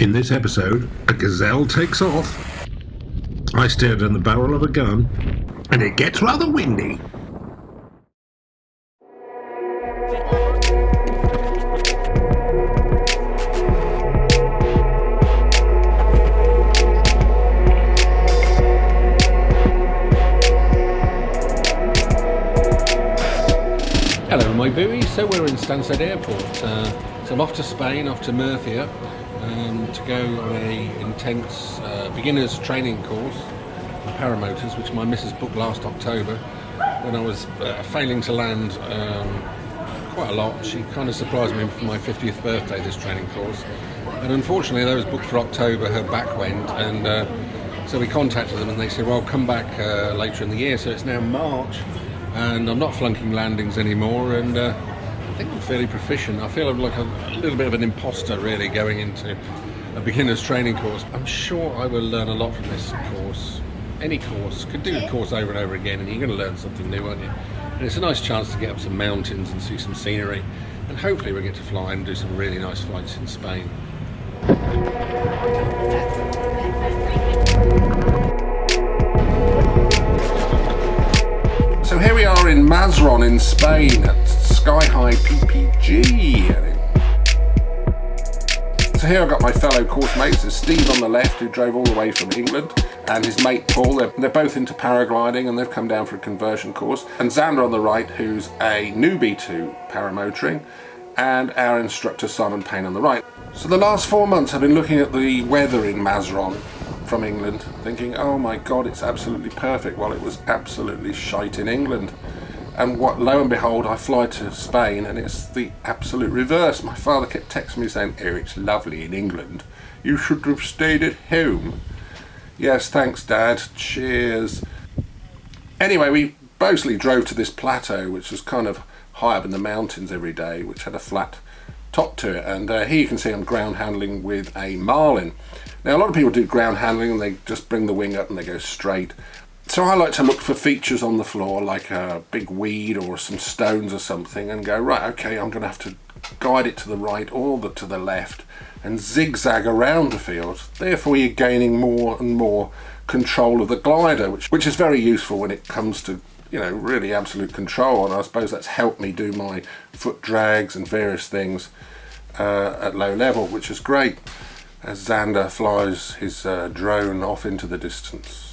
In this episode, a gazelle takes off, I stare down the barrel of a gun, and it gets rather windy. Hello my buoys, so we're in Stansted Airport, so I'm off to Spain, off to Murcia, to go on a intense beginners training course on Paramotors, which my missus booked last October when I was failing to land quite a lot. She kind of surprised me for my 50th birthday, this training course, and unfortunately that was booked for October. Her back went, and so we contacted them and they said, well, come back later in the year. So it's now March and I'm not flunking landings anymore, and I think I'm fairly proficient. I feel like a little bit of an imposter really going into a beginner's training course. I'm sure I will learn a lot from this course. Any course, could do a course over and over again and you're going to learn something new, aren't you? And it's a nice chance to get up some mountains and see some scenery, and hopefully we'll get to fly and do some really nice flights in Spain. So here we are in Mazron in Spain at Sky High PPG. So here I've got my fellow course mates. There's Steve on the left, who drove all the way from England, and his mate Paul. They're both into paragliding and they've come down for a conversion course. And Xander on the right, who's a newbie to paramotoring, and our instructor Simon Payne on the right. So the last 4 months I've been looking at the weather in Mazron from England, thinking, oh my god, it's absolutely perfect. Well, it was absolutely shite in England, and lo and behold, I fly to Spain and it's the absolute reverse. My father kept texting me saying, oh, it's lovely in England, you should have stayed at home. Yes, thanks Dad, cheers. Anyway, we mostly drove to this plateau, which was kind of high up in the mountains every day, which had a flat top to it, and here you can see I'm ground handling with a Marlin. Now a lot of people do ground handling and they just bring the wing up and they go straight. So I like to look for features on the floor, like a big weed or some stones or something, and go, right, okay, I'm going to have to guide it to the right or to the left and zigzag around the field. Therefore you're gaining more and more control of the glider, which is very useful when it comes to, you know, really absolute control. And I suppose that's helped me do my foot drags and various things at low level, which is great, as Xander flies his drone off into the distance.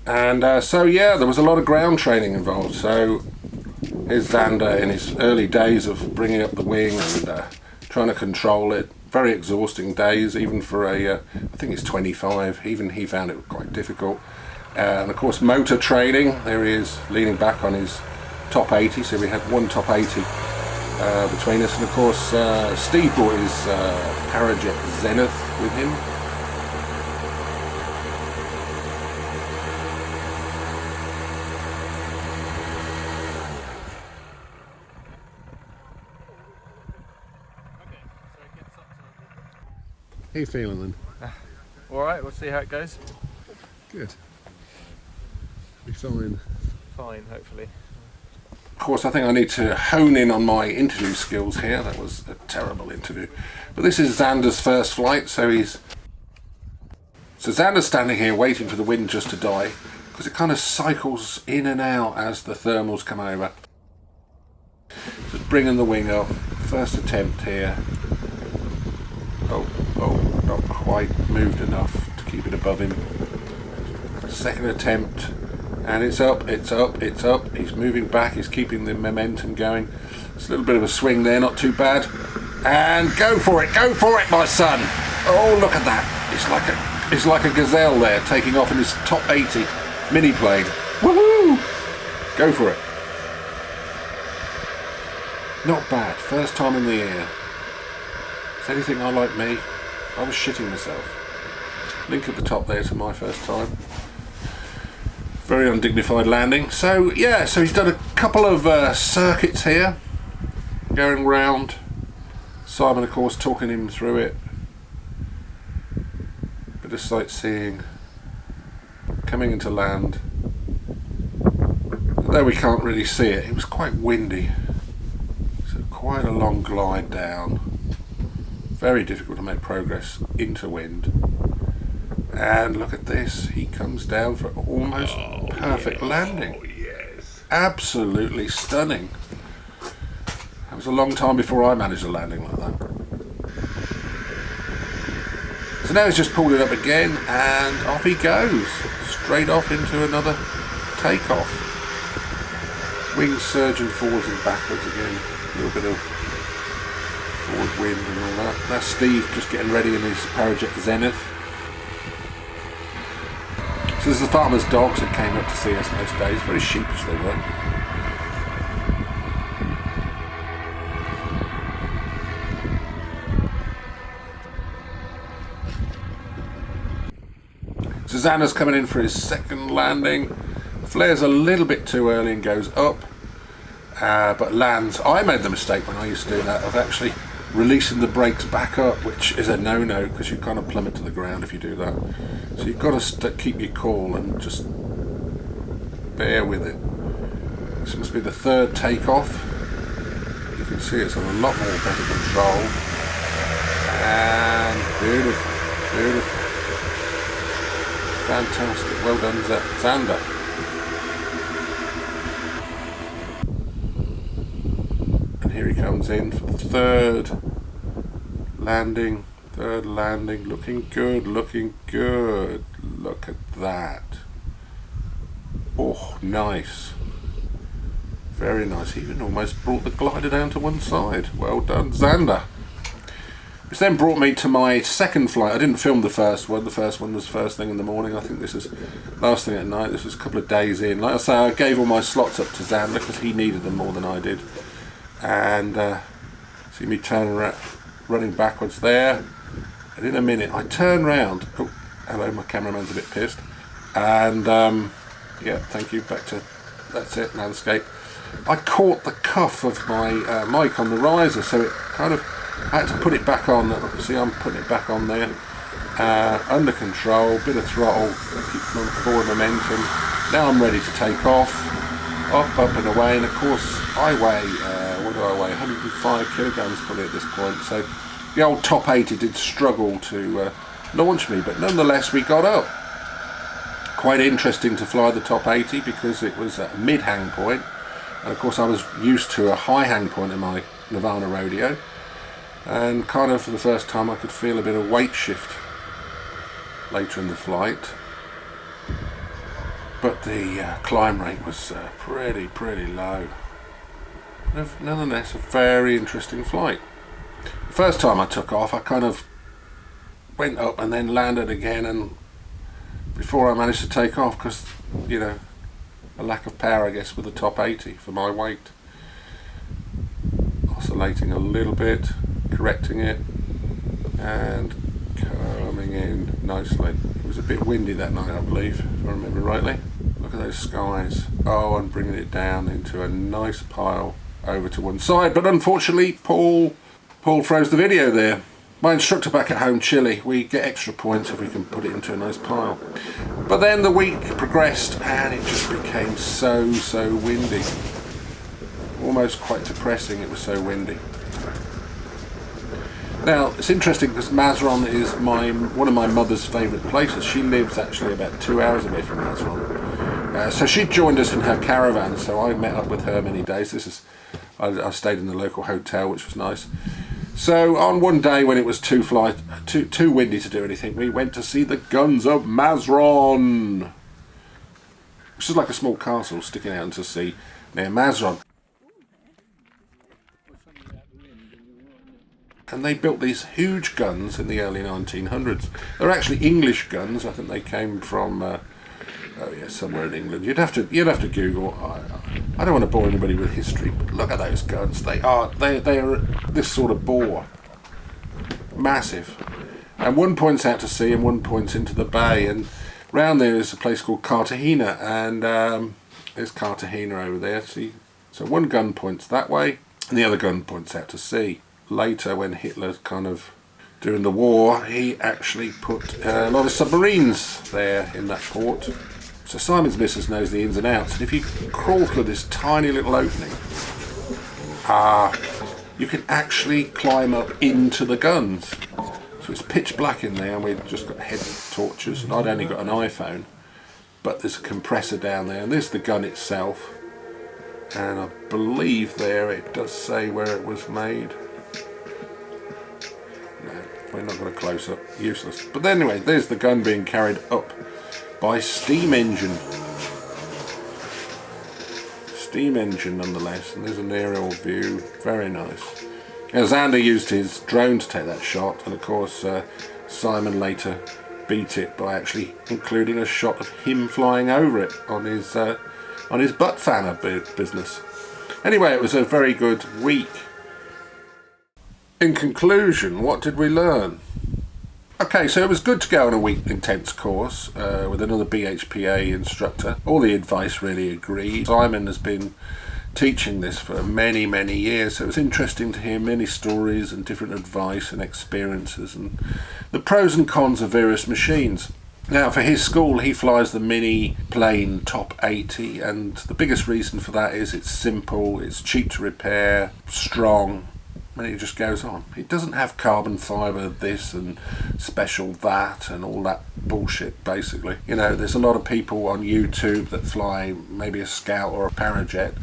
And so yeah, there was a lot of ground training involved. So here's Xander in his early days of bringing up the wing and trying to control it. Very exhausting days, even for I think he's 25, even he found it quite difficult. And of course motor training, there he is leaning back on his top 80, so we had one top 80 between us, and of course Steve brought his Parajet Zenith with him. How you feeling then? Alright, we'll see how it goes. Good. Be fine. Fine, hopefully. Of course, I think I need to hone in on my interview skills here. That was a terrible interview. But this is Xander's first flight, so Xander's standing here waiting for the wind just to die, because it kind of cycles in and out as the thermals come over. Just bringing the wing up. First attempt here. Oh, not quite moved enough to keep it above him. Second attempt. And it's up, it's up, it's up. He's moving back, he's keeping the momentum going. It's a little bit of a swing there, not too bad. And go for it, my son. Oh, look at that. It's like a gazelle there, taking off in his top 80 mini plane. Woohoo! Go for it. Not bad, first time in the air. Is anything like me? I was shitting myself. Link at the top there to my first time. Very undignified landing. So yeah, so he's done a couple of circuits here, going round. Simon, of course, talking him through it. Bit of sightseeing. Coming into land. Although we can't really see it, it was quite windy. So quite a long glide down very difficult to make progress into wind. And look at this, he comes down for almost perfect landing. Oh, yes. Absolutely stunning. It was a long time before I managed a landing like that. So now he's just pulled it up again and off he goes. Straight off into another takeoff. Wings surging forwards and backwards again. A little bit of forward wind and all that. That's Steve just getting ready in his Parajet Zenith. So this is the farmer's dogs that came up to see us most days. Very sheepish they were. Susanna's coming in for his second landing. Flares a little bit too early and goes up, but lands. I made the mistake when I used to do that of actually releasing the brakes back up, which is a no-no because you kind of plummet to the ground if you do that. So you've got to keep your cool and just bear with it. This must be the third takeoff. You can see it's on a lot more better control. And beautiful, beautiful. Fantastic. Well done, Xander. And here he comes in for the third landing. Looking good, looking good. Look at that. Oh, nice. Very nice. He even almost brought the glider down to one side. Well done, Xander. Which then brought me to my second flight. I didn't film the first one. The first one was first thing in the morning. I think this is last thing at night. This was a couple of days in. Like I say, I gave all my slots up to Xander because he needed them more than I did. And see me turning around, running backwards there. And in a minute, I turn round. Oh, hello, my cameraman's a bit pissed. And yeah, thank you. Back to, that's it, landscape. I caught the cuff of my mic on the riser, so it kind of, I had to put it back on. See, I'm putting it back on there. Under control, bit of throttle, keep forward momentum. Now I'm ready to take off. Up and away, and of course I weigh, what do I weigh? 105 kilograms probably at this point. So the old top 80 did struggle to launch me, but nonetheless we got up. Quite interesting to fly the top 80 because it was a mid-hang point. And of course I was used to a high hang point in my Nirvana rodeo. And kind of for the first time I could feel a bit of weight shift later in the flight. But the climb rate was pretty low. Nonetheless, a very interesting flight. The first time I took off, I kind of went up and then landed again, and before I managed to take off, because, you know, a lack of power, I guess, with the top 80 for my weight. Oscillating a little bit, correcting it, and coming in nicely. It was a bit windy that night, I believe, if I remember rightly. Look at those skies. Oh, and bringing it down into a nice pile over to one side. But unfortunately, Paul froze the video there. My instructor back at home, Chilli, we get extra points if we can put it into a nice pile. But then the week progressed and it just became so windy. Almost quite depressing, it was so windy. Now, it's interesting because Mazron is one of my mother's favourite places. She lives actually about 2 hours away from Mazron. So she joined us in her caravan, so I met up with her many days. I stayed in the local hotel, which was nice. So on one day when it was too windy to do anything, we went to see the guns of Mazron, which is like a small castle sticking out into sea near Mazron. And they built these huge guns in the early 1900s. They're actually English guns. I think they came from somewhere in England. You'd have to Google. I don't want to bore anybody with history, but look at those guns. They are this sort of bore, massive. And one points out to sea and one points into the bay. And round there is a place called Cartagena, and there's Cartagena over there. See, so one gun points that way, and the other gun points out to sea. Later, when Hitler kind of during the war, he actually put a lot of submarines there in that port. So Simon's missus knows the ins and outs. And if you crawl through this tiny little opening, you can actually climb up into the guns. So it's pitch black in there, and we've just got head torches, and I'd only got an iPhone, but there's a compressor down there, and there's the gun itself, and I believe there it does say where it was made. No, we're not going to close up, useless. But anyway, there's the gun being carried up by steam engine. Steam engine nonetheless, and there's an aerial view, very nice. Now, Xander used his drone to take that shot, and of course Simon later beat it by actually including a shot of him flying over it on his butt fanner business. Anyway, it was a very good week. In conclusion, what did we learn? Okay, so it was good to go on a week intense course with another BHPA instructor. All the advice really agreed. Simon has been teaching this for many, many years, so it was interesting to hear many stories and different advice and experiences and the pros and cons of various machines. Now, for his school, he flies the mini plane Top 80, and the biggest reason for that is it's simple, it's cheap to repair, strong, and it just goes on. It doesn't have carbon fibre this and special that and all that bullshit, basically. You know, there's a lot of people on YouTube that fly maybe a Scout or a Parajet.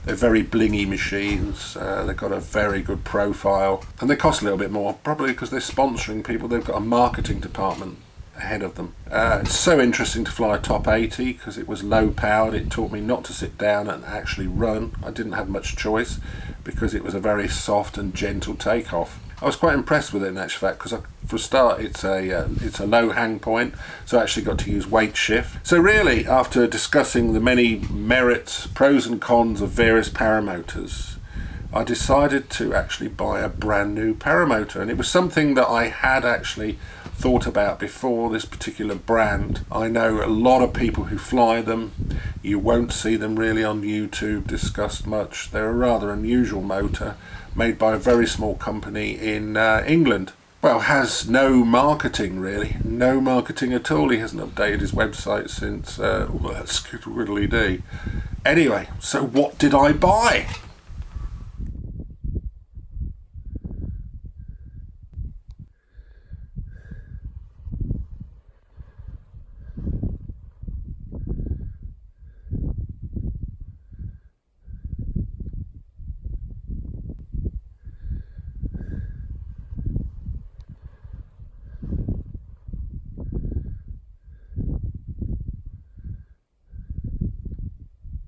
They're very blingy machines, they've got a very good profile, and they cost a little bit more, probably because they're sponsoring people. They've got a marketing department ahead of them. It's so interesting to fly a Top 80 because it was low powered. It taught me not to sit down and actually run. I didn't have much choice because it was a very soft and gentle takeoff. I was quite impressed with it in actual fact because for a start it's a low hang point, so I actually got to use weight shift. So really, after discussing the many merits, pros and cons of various paramotors, I decided to actually buy a brand new paramotor, and it was something that I had actually thought about before this particular brand. I know a lot of people who fly them. You won't see them really on YouTube discussed much. They're a rather unusual motor made by a very small company in England. Well, has no marketing really, no marketing at all. He hasn't updated his website since, well, that's Squiddly D. Anyway, so what did I buy?